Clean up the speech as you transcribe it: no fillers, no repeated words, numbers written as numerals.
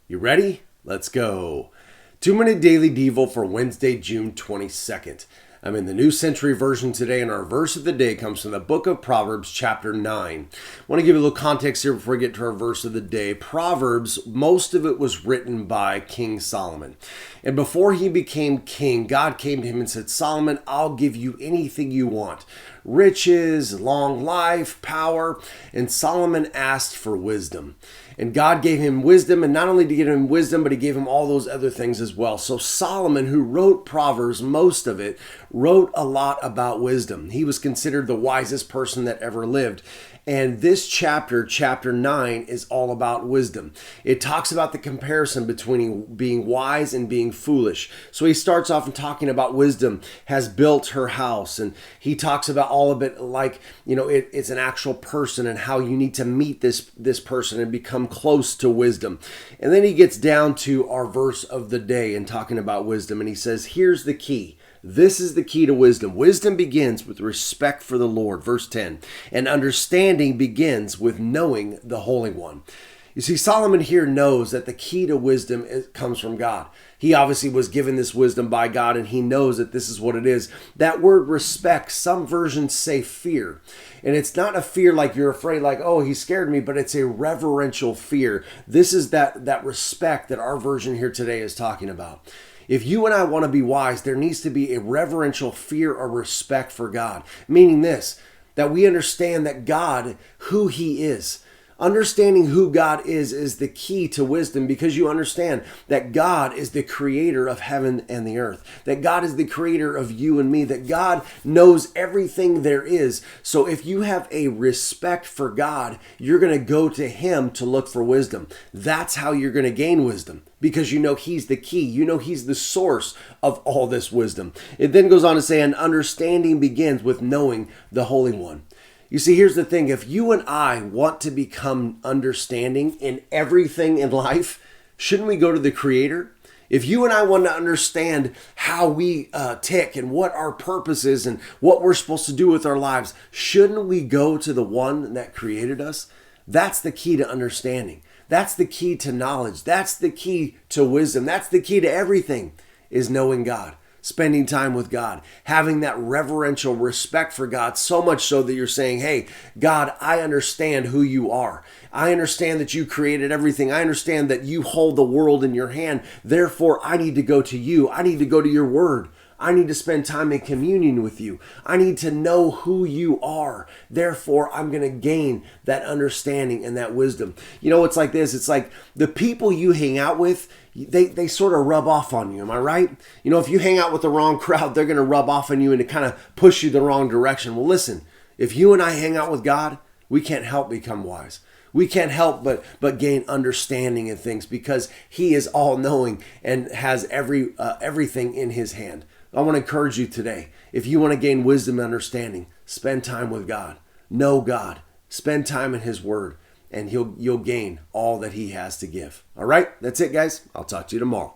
You ready? Let's go. 2-minute daily devo for Wednesday, June 22nd. I'm in the New Century Version today, and our verse of the day comes from the book of Proverbs, chapter 9. I want to give you a little context here before we get to our verse of the day. Proverbs, most of it was written by King Solomon. And before he became king, God came to him and said, Solomon, I'll give you anything you want. Riches, long life, power. And Solomon asked for wisdom. And God gave him wisdom, and not only did he give him wisdom, but he gave him all those other things as well. So Solomon, who wrote Proverbs, most of it, wrote a lot about wisdom. He was considered the wisest person that ever lived. And this chapter, chapter 9, is all about wisdom. It talks about the comparison between being wise and being foolish. So he starts off in talking about wisdom has built her house. And he talks about all of it like, it's an actual person and how you need to meet this person and become close to wisdom. And then he gets down to our verse of the day and talking about wisdom. And he says, here's the key. This is the key to wisdom. Wisdom begins with respect for the Lord, verse 10. And understanding begins with knowing the Holy One. You see, Solomon here knows that the key to wisdom comes from God. He obviously was given this wisdom by God, and he knows that this is what it is. That word respect, some versions say fear. And it's not a fear like you're afraid, like, oh, he scared me, but it's a reverential fear. This is that respect that our version here today is talking about. If you and I want to be wise, there needs to be a reverential fear or respect for God. Meaning this, that we understand that God, who he is. Understanding who God is the key to wisdom, because you understand that God is the creator of heaven and the earth, that God is the creator of you and me, that God knows everything there is. So if you have a respect for God, you're going to go to him to look for wisdom. That's how you're going to gain wisdom, because you know he's the key. You know he's the source of all this wisdom. It then goes on to say, and understanding begins with knowing the Holy One. You see, here's the thing. If you and I want to become understanding in everything in life, shouldn't we go to the Creator? If you and I want to understand how we tick and what our purpose is and what we're supposed to do with our lives, shouldn't we go to the one that created us? That's the key to understanding. That's the key to knowledge. That's the key to wisdom. That's the key to everything, is knowing God. Spending time with God, having that reverential respect for God, so much so that you're saying, hey, God, I understand who you are. I understand that you created everything. I understand that you hold the world in your hand. Therefore, I need to go to you. I need to go to your word. I need to spend time in communion with you. I need to know who you are. Therefore, I'm going to gain that understanding and that wisdom. It's like this. It's like the people you hang out with, they sort of rub off on you. Am I right? If you hang out with the wrong crowd, they're going to rub off on you and to kind of push you the wrong direction. Well, listen, if you and I hang out with God, we can't help become wise. We can't help but gain understanding in things, because he is all knowing and has everything in his hand. I want to encourage you today. If you want to gain wisdom and understanding, spend time with God. Know God. Spend time in his word, and you'll gain all that he has to give. All right? That's it, guys. I'll talk to you tomorrow.